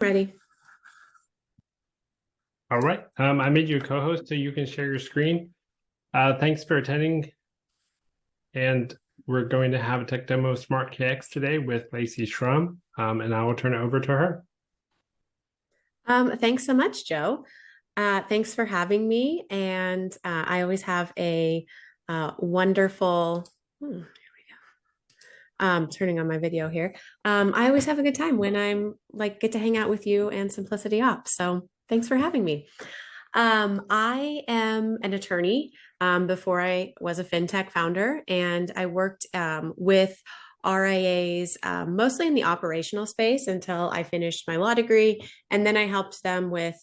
Ready. All right. I made you a co-host so you can share your screen. Thanks for attending. And we're going to have a tech demo of Smart KX today with Lacey Schrum, and I will turn it over to her. Thanks so much, Joe. Thanks for having me. And I always have a wonderful, here we go. Turning on my video here. I always have a good time when I'm get to hang out with you and Simplicity Ops. So thanks for having me. I am an attorney before I was a fintech founder, and I worked with RIAs mostly in the operational space until I finished my law degree. And then I helped them with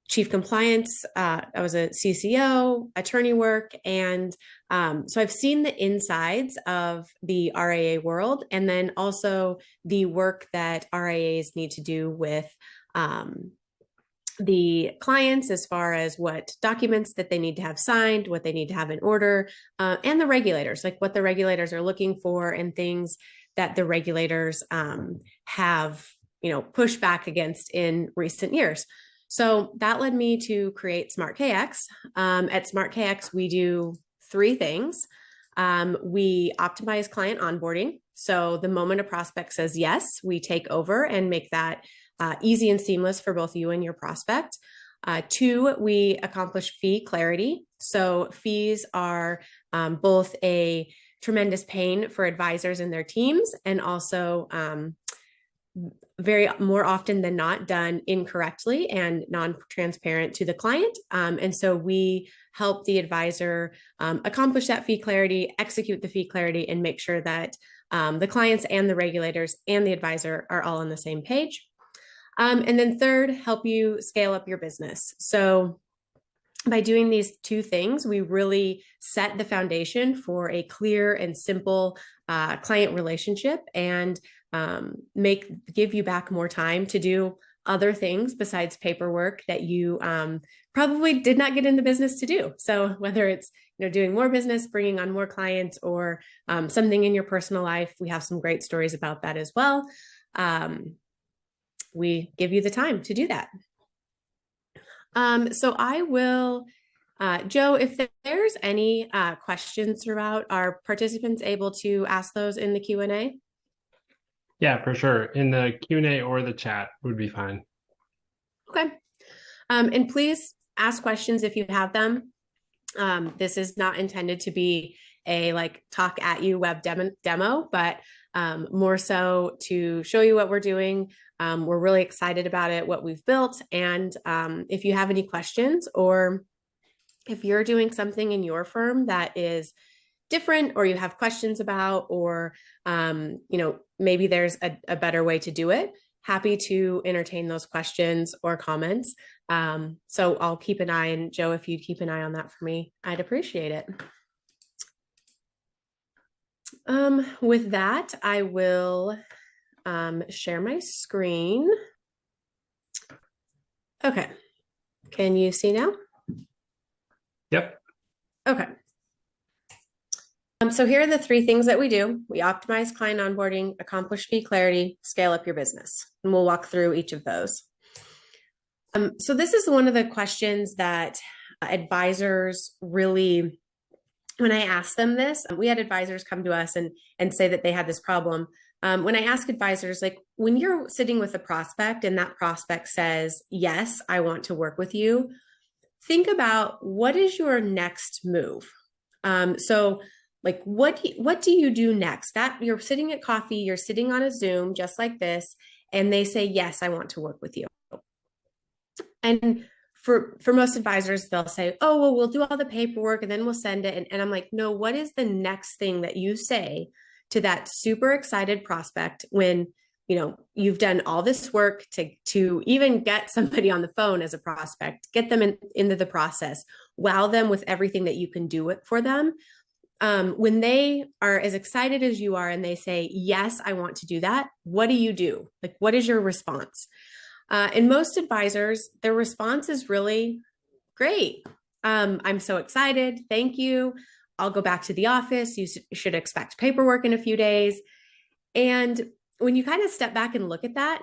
chief compliance. I was a CCO, attorney work. And so I've seen the insides of the RIA world, and then also the work that RIAs need to do with the clients as far as what documents that they need to have signed, what they need to have in order, and the regulators, like what the regulators are looking for and things that the regulators have, pushed back against in recent years. So that led me to create SmartKX. At SmartKX, we do three things. We optimize client onboarding. So the moment a prospect says yes, we take over and make that easy and seamless for both you and your prospect. Two, we accomplish fee clarity. So fees are both a tremendous pain for advisors and their teams, and also very more often than not done incorrectly and non-transparent to the client. And so we help the advisor accomplish that fee clarity, execute the fee clarity, and make sure that the clients and the regulators and the advisor are all on the same page. And then third, help you scale up your business. So by doing these two things, we really set the foundation for a clear and simple client relationship, and give you back more time to do other things besides paperwork that you probably did not get in the business to do. So whether it's doing more business, bringing on more clients, or something in your personal life, we have some great stories about that as well. We give you the time to do that. So I will, Joe, if there's any questions throughout, are participants able to ask those in the Q&A? Yeah, for sure. In the Q&A or the chat would be fine. Okay. And please ask questions if you have them. This is not intended to be a talk at you web demo, but more so to show you what we're doing. We're really excited about it, what we've built. And if you have any questions, or if you're doing something in your firm that is different, or you have questions about, or maybe there's a better way to do it, happy to entertain those questions or comments. So I'll keep an eye, and Joe, if you'd keep an eye on that for me, I'd appreciate it. With that, I will share my screen. Okay. Can you see now? Yep. Okay. So here are the three things that we do. We optimize client onboarding, accomplish fee clarity, scale up your business. And we'll walk through each of those. So this is one of the questions that advisors really, when I ask them this, we had advisors come to us and say that they had this problem. When I ask advisors, when you're sitting with a prospect and that prospect says, yes, I want to work with you, think about what is your next move. What do you do next? That you're sitting at coffee, you're sitting on a Zoom just like this, and they say, yes, I want to work with you. And for most advisors, they'll say, oh, well, we'll do all the paperwork and then we'll send it. And I'm like, no, what is the next thing that you say to that super excited prospect when you've done all this work to even get somebody on the phone as a prospect, get them into the process, wow them with everything that you can do it for them. When they are as excited as you are and they say, yes, I want to do that, what do you do? What is your response? And most advisors, their response is really great. I'm so excited. Thank you. I'll go back to the office. You should expect paperwork in a few days. And when you kind of step back and look at that,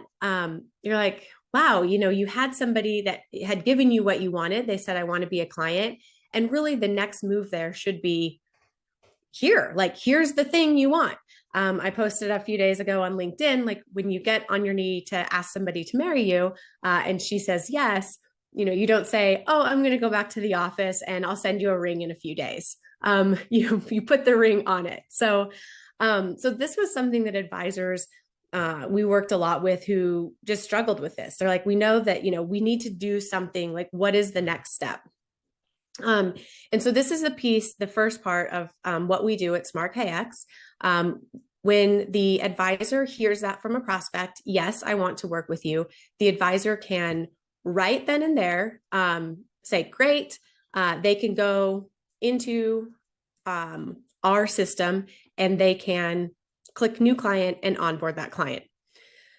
you're like, wow, you had somebody that had given you what you wanted. They said, I want to be a client. And really the next move there should be here, like, here's the thing you want. I posted a few days ago on LinkedIn, like when you get on your knee to ask somebody to marry you, and she says yes, you don't say, oh, I'm going to go back to the office and I'll send you a ring in a few days. You put the ring on it. So this was something that advisors we worked a lot with who just struggled with this. They're like, we know that, we need to do something, like, what is the next step? And so this is the first part of what we do at SmartKX. When the advisor hears that from a prospect, yes, I want to work with you, the advisor can right then and there say, great. They can go into our system and they can click new client and onboard that client.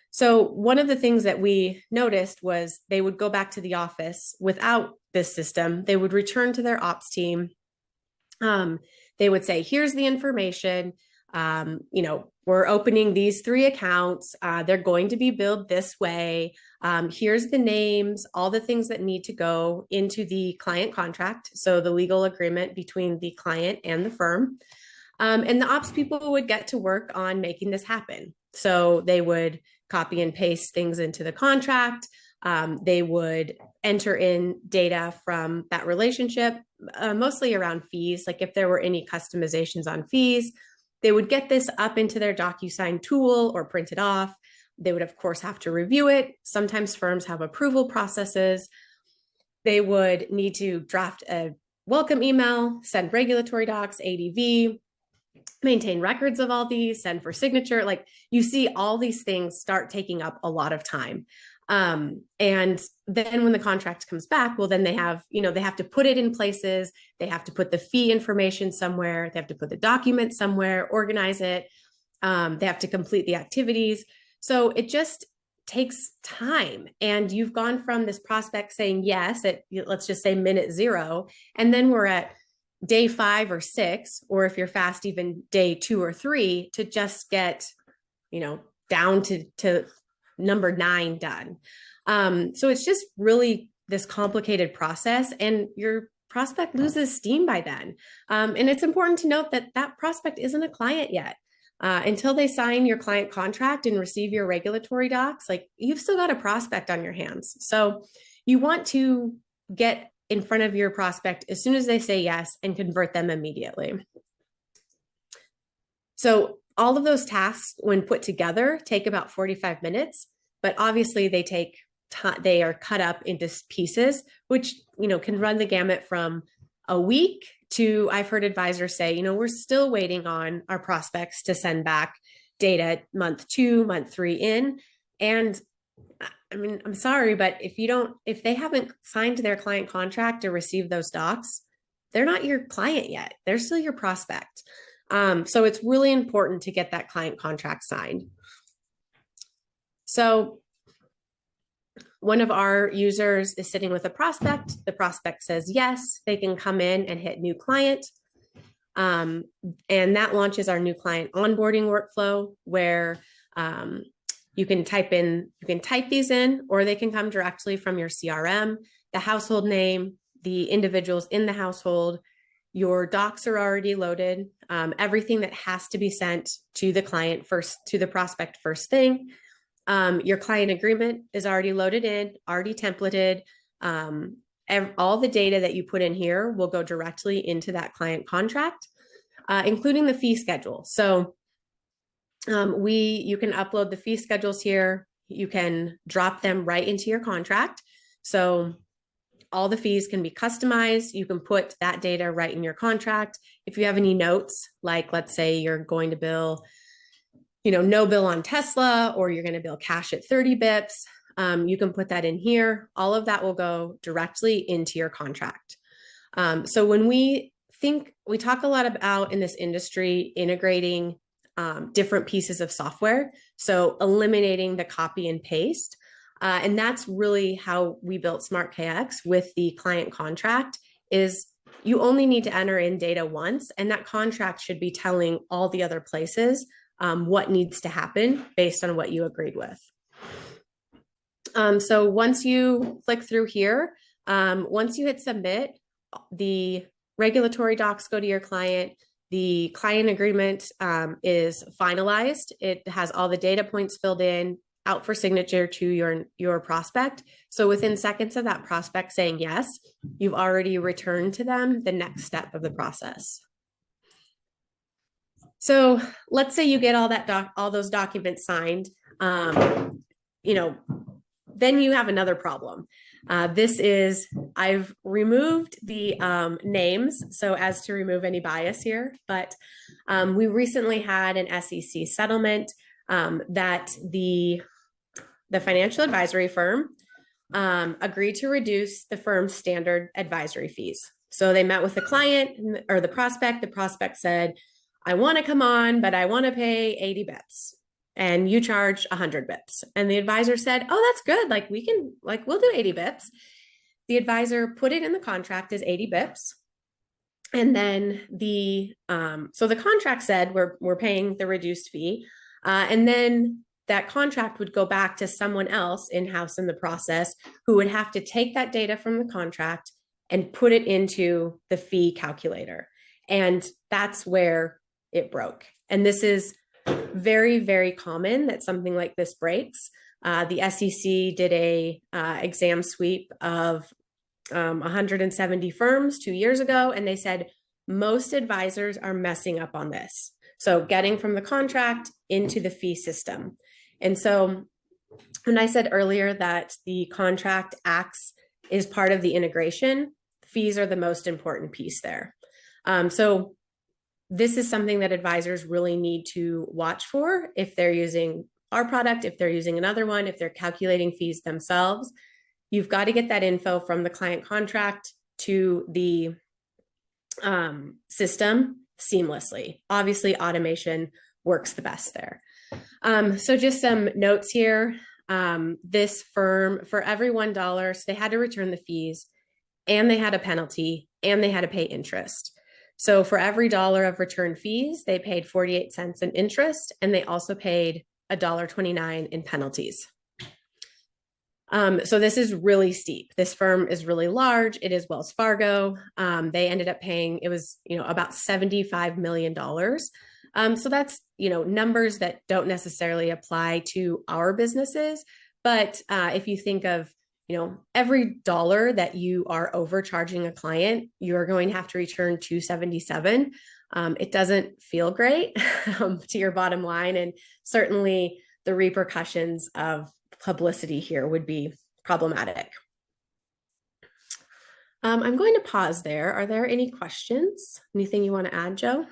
So one of the things that we noticed was they would go back to the office without this system. They would return to their ops team. They would say, here's the information. We're opening these 3 accounts. They're going to be billed this way. Here's the names, all the things that need to go into the client contract. So the legal agreement between the client and the firm. And the ops people would get to work on making this happen. So they would copy and paste things into the contract. They would enter in data from that relationship, mostly around fees. Like if there were any customizations on fees, they would get this up into their DocuSign tool or print it off. They would, of course, have to review it. Sometimes firms have approval processes. They would need to draft a welcome email, send regulatory docs, ADV, maintain records of all these, send for signature. Like, you see all these things start taking up a lot of time. And then when the contract comes back, well, then they have to put it in places. They have to put the fee information somewhere. They have to put the document somewhere, organize it. They have to complete the activities. So it just takes time. And you've gone from this prospect saying yes at, let's just say, minute 0, and then we're at day 5 or 6, or if you're fast, even day 2 or 3, to just get, down to number 9 done. So it's just really this complicated process, and your prospect loses steam by then. And it's important to note that that prospect isn't a client yet. Until they sign your client contract and receive your regulatory docs, like, you've still got a prospect on your hands. So you want to get in front of your prospect as soon as they say yes and convert them immediately. So all of those tasks, when put together, take about 45 minutes, but obviously they are cut up into pieces, which, can run the gamut from a week to, I've heard advisors say, we're still waiting on our prospects to send back data month 2, month 3 in. And I mean, I'm sorry, but if they haven't signed their client contract or received those docs, they're not your client yet. They're still your prospect. So it's really important to get that client contract signed. So one of our users is sitting with a prospect. The prospect says yes, they can come in and hit new client. And that launches our new client onboarding workflow, where you can type these in, or they can come directly from your CRM, the household name, the individuals in the household. Your docs are already loaded. Everything that has to be sent to the client first, to the prospect first thing. Your client agreement is already loaded in, already templated. All the data that you put in here will go directly into that client contract, including the fee schedule. So you can upload the fee schedules here. You can drop them right into your contract. So all the fees can be customized. You can put that data right in your contract. If you have any notes, like let's say you're going to bill, no bill on Tesla, or you're going to bill cash at 30 bips, you can put that in here. All of that will go directly into your contract. So when we talk a lot about, in this industry, integrating different pieces of software. So eliminating the copy and paste. And that's really how we built SmartKX with the client contract. Is you only need to enter in data once, and that contract should be telling all the other places what needs to happen based on what you agreed with. So once you click through here, once you hit submit, the regulatory docs go to your client. The client agreement is finalized. It has all the data points filled in, out for signature to your prospect. So within seconds of that prospect saying yes, you've already returned to them the next step of the process. So let's say you get all those documents signed. Then you have another problem. I've removed the names so as to remove any bias here, but we recently had an SEC settlement that the financial advisory firm agreed to reduce the firm's standard advisory fees. So they met with the client or the prospect. The prospect said, I want to come on, but I want to pay 80 bits. And you charge 100 bits. And the advisor said, oh, that's good. We'll do 80 bits. The advisor put it in the contract as 80 bits. And then so the contract said we're paying the reduced fee. And then that contract would go back to someone else in-house in the process who would have to take that data from the contract and put it into the fee calculator. And that's where it broke. And this is very, very common that something like this breaks. The SEC did a exam sweep of 170 firms 2 years ago, and they said most advisors are messing up on this. So getting from the contract into the fee system. And so when I said earlier that the contract is part of the integration, fees are the most important piece there. So this is something that advisors really need to watch for if they're using our product, if they're using another one, if they're calculating fees themselves. You've got to get that info from the client contract to the system seamlessly. Obviously, automation works the best there. So just some notes here. This firm, for every $1, so they had to return the fees, and they had a penalty, and they had to pay interest. So for every $1 of return fees, they paid 48 cents in interest, and they also paid $1.29 in penalties. So this is really steep. This firm is really large. It is Wells Fargo. They ended up paying, it was, about $75 million. So that's, numbers that don't necessarily apply to our businesses. But if you think of, every $1 that you are overcharging a client, you're going to have to return $2.77. It doesn't feel great to your bottom line. And certainly the repercussions of publicity here would be problematic. I'm going to pause there. Are there any questions? Anything you want to add, Joe?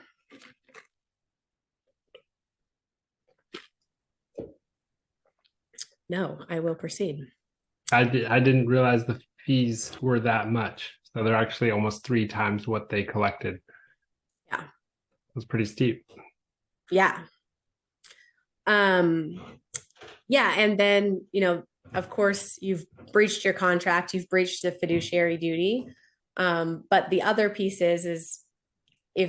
No, I will proceed. I didn't realize the fees were that much. So they're actually almost 3 times what they collected. Yeah. It was pretty steep. Yeah. Yeah. And then, of course, you've breached your contract, you've breached the fiduciary duty. But the other piece is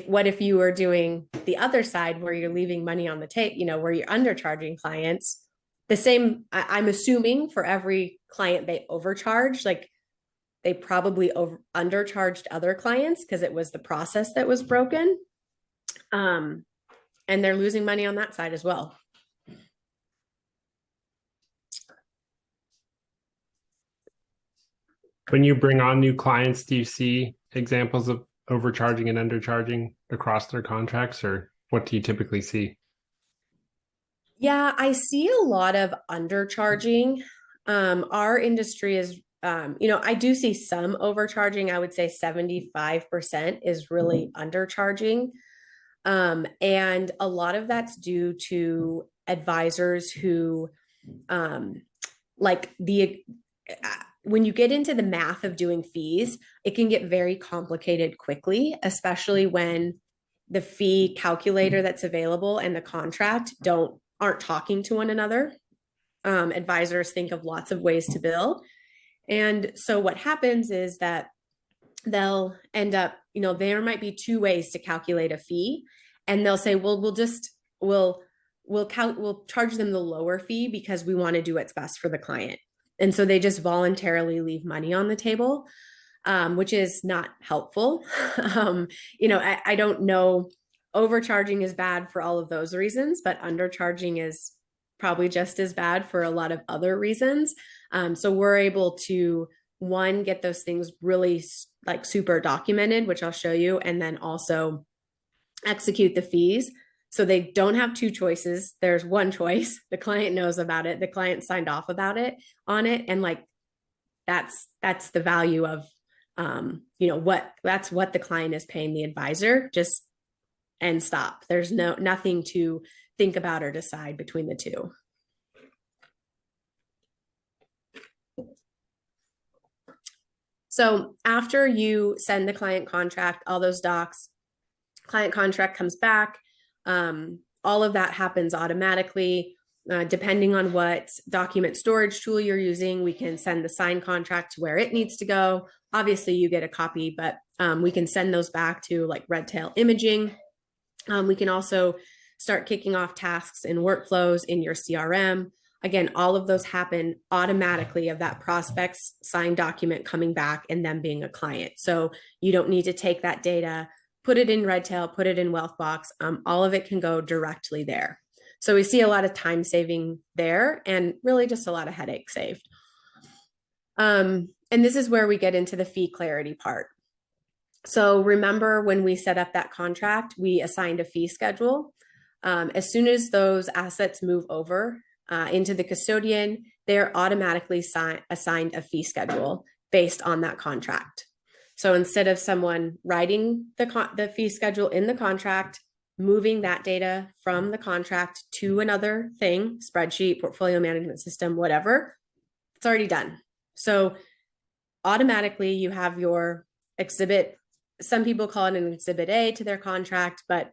what if you were doing the other side where you're leaving money on the table, where you're undercharging clients? The same, I'm assuming for every client they overcharge, they probably undercharged other clients because it was the process that was broken. And they're losing money on that side as well. When you bring on new clients, do you see examples of overcharging and undercharging across their contracts, or what do you typically see? Yeah, I see a lot of undercharging. Our industry is, I do see some overcharging. I would say 75% is really undercharging. And a lot of that's due to advisors who, when you get into the math of doing fees, it can get very complicated quickly, especially when the fee calculator that's available and the contract aren't talking to one another. Advisors think of lots of ways to bill. And so what happens is that they'll end up, there might be 2 ways to calculate a fee. And they'll say, well, we'll we'll charge them the lower fee because we want to do what's best for the client. And so they just voluntarily leave money on the table, which is not helpful. I don't know, overcharging is bad for all of those reasons, but undercharging is probably just as bad for a lot of other reasons. So we're able to, one, get those things really like super documented, which I'll show you, and then also execute the fees. So they don't have two choices. There's one choice. The client knows about it. The client signed off about it on it. And like, that's the value of, that's what the client is paying the advisor, just, and stop. There's nothing to think about or decide between the two. So after you send the client contract, all those docs, client contract comes back. All of that happens automatically. Depending on what document storage tool you're using, we can send the signed contract to where it needs to go. Obviously, you get a copy, but we can send those back to like Redtail Imaging. We can also start kicking off tasks and workflows in your CRM. Again, all of those happen automatically of that prospect's signed document coming back and them being a client. So you don't need to take that data, put it in Redtail, put it in Wealthbox. All of it can go directly there. So we see a lot of time saving there and really just a lot of headache saved. And this is where we get into the fee clarity part. So remember when we set up that contract, we assigned a fee schedule. As soon as those assets move over into the custodian, they're automatically assigned a fee schedule based on that contract. So instead of someone writing the fee schedule in the contract, moving that data from the contract to another thing, spreadsheet, portfolio management system, whatever, it's already done. So automatically you have your exhibit. Some people call it an exhibit A to their contract, but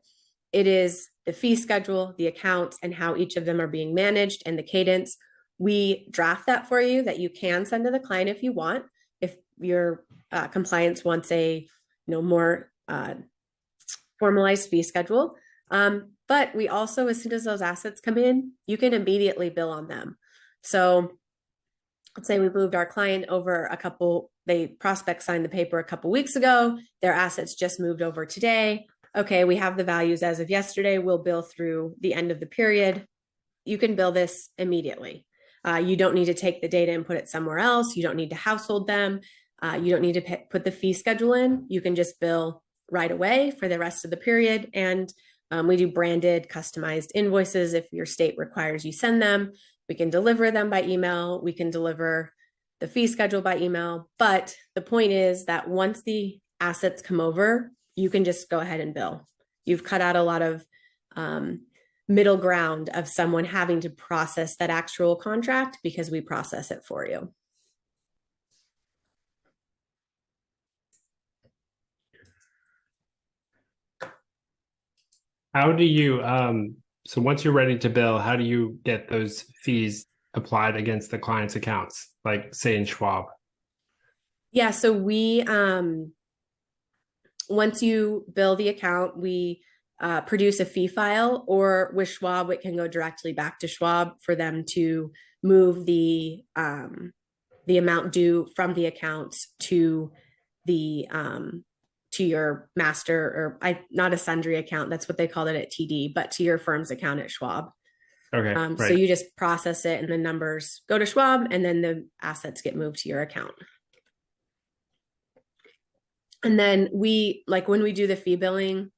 it is the fee schedule, the accounts, and how each of them are being managed and the cadence. We draft that for you that you can send to the client if you want. If your compliance wants a more formalized fee schedule. But we also, as soon as those assets come in, you can immediately bill on them. So let's say we moved our client over they prospect signed the paper a couple weeks ago. Their assets just moved over today. Okay, we have the values as of yesterday. We'll bill through the end of the period. You can bill this immediately. You don't need to take the data and put it somewhere else. You don't need to household them. You don't need to put the fee schedule in. You can just bill right away for the rest of the period. And we do branded, customized invoices if your state requires you send them. We can deliver them by email. We can deliver the fee schedule by email. But the point is that once the assets come over, you can just go ahead and bill. You've cut out a lot of middle ground of someone having to process that actual contract because we process it for you. How do you, so once you're ready to bill, how do you get those fees applied against the client's accounts, like say in Schwab? Yeah, so we, once you bill the account, we produce a fee file, or with Schwab, it can go directly back to Schwab for them to move the amount due from the accounts to the to your master, or not a sundry account, that's what they called it at TD, but to your firm's account at Schwab. Okay, right. So you just process it and the numbers go to Schwab and then the assets get moved to your account. And then when we do the fee billing,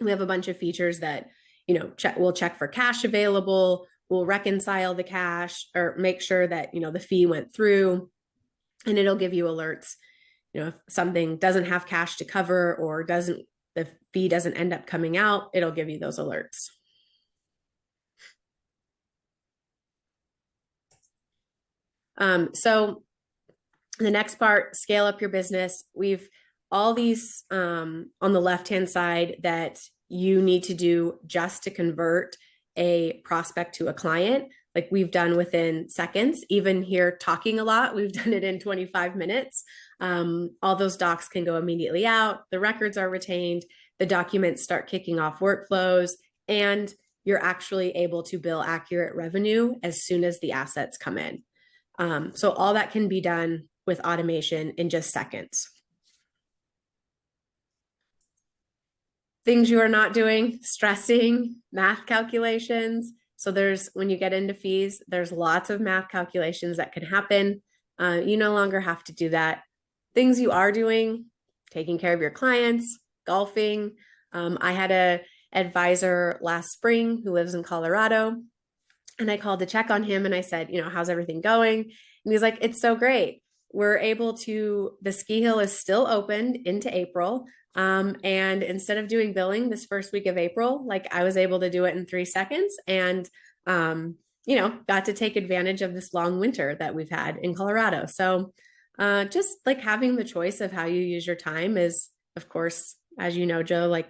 we have a bunch of features that, we'll check for cash available. We'll reconcile the cash or make sure that, the fee went through, and it'll give you alerts. If something doesn't have cash to cover or the fee doesn't end up coming out, it'll give you those alerts. So the next part, scale up your business. We've all these on the left-hand side that you need to do just to convert a prospect to a client. Like we've done within seconds. Even here talking a lot, we've done it in 25 minutes. All those docs can go immediately out. The records are retained. The documents start kicking off workflows. And you're actually able to bill accurate revenue as soon as the assets come in. So all that can be done with automation in just seconds. Things you are not doing, stressing, math calculations. So when you get into fees, there's lots of math calculations that can happen. You no longer have to do that. Things you are doing, taking care of your clients, golfing. I had a advisor last spring who lives in Colorado, and I called to check on him and I said, how's everything going? And he's like, it's so great. The ski hill is still opened into April. And instead of doing billing this first week of April, like I was able to do it in 3 seconds and, got to take advantage of this long winter that we've had in Colorado. So, just like having the choice of how you use your time is, of course, as you know, Joe, like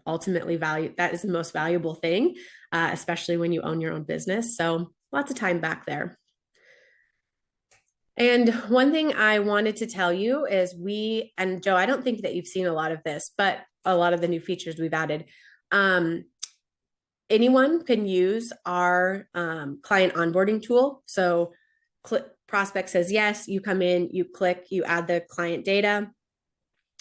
ultimately that is the most valuable thing, especially when you own your own business. So lots of time back there. And one thing I wanted to tell you is and Joe, I don't think that you've seen a lot of this, but a lot of the new features we've added. Anyone can use our client onboarding tool. So prospect says yes, you come in, you click, you add the client data.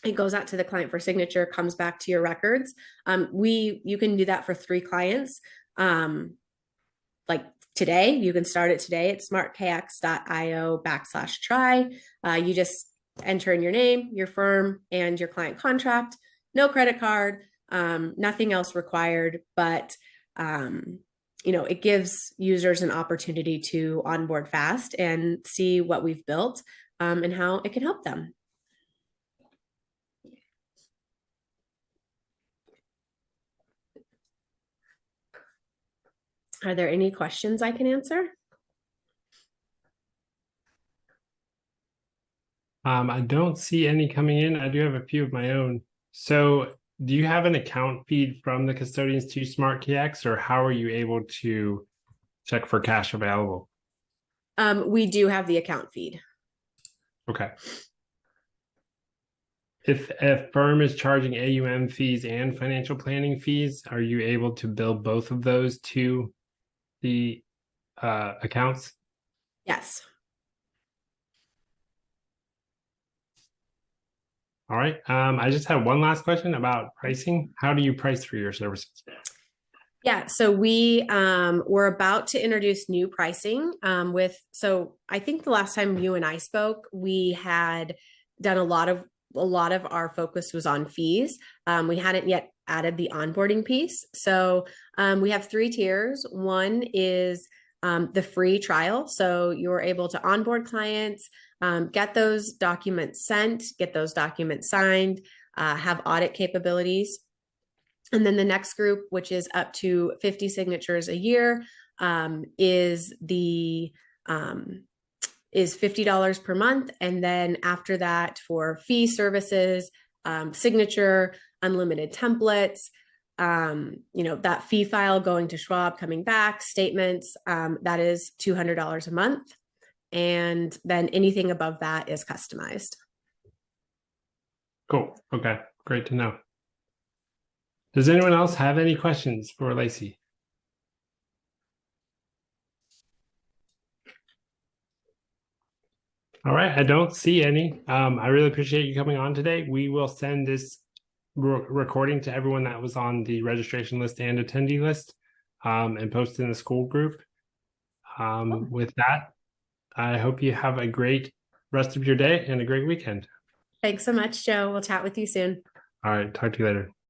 It goes out to the client for signature, comes back to your records. You can do that for 3 clients. Like today, you can start it today at smartkx.io/try. You just enter in your name, your firm, and your client contract. No credit card, nothing else required, but it gives users an opportunity to onboard fast and see what we've built and how it can help them. Are there any questions I can answer? I don't see any coming in. I do have a few of my own. So do you have an account feed from the custodians to SmartKX, or how are you able to check for cash available? We do have the account feed. Okay. If a firm is charging AUM fees and financial planning fees, are you able to bill both of those to the accounts? Yes. All right. I just have one last question about pricing. How do you price for your services? Yeah, so we're about to introduce new pricing so I think the last time you and I spoke, we had done a lot of our focus was on fees. We hadn't yet added the onboarding piece. So we have 3 tiers. One is the free trial. So you're able to onboard clients, get those documents sent, get those documents signed, have audit capabilities. And then the next group, which is up to 50 signatures a year, is $50 per month. And then after that, for fee services, signature, unlimited templates, that fee file going to Schwab, coming back, statements, that is $200 a month. And then anything above that is customized. Cool. Okay. Great to know. Does anyone else have any questions for Lacey? All right. I don't see any. I really appreciate you coming on today. We will send this recording to everyone that was on the registration list and attendee list and post in the school group. With that, I hope you have a great rest of your day and a great weekend. Thanks so much, Joe. We'll chat with you soon. All right. Talk to you later.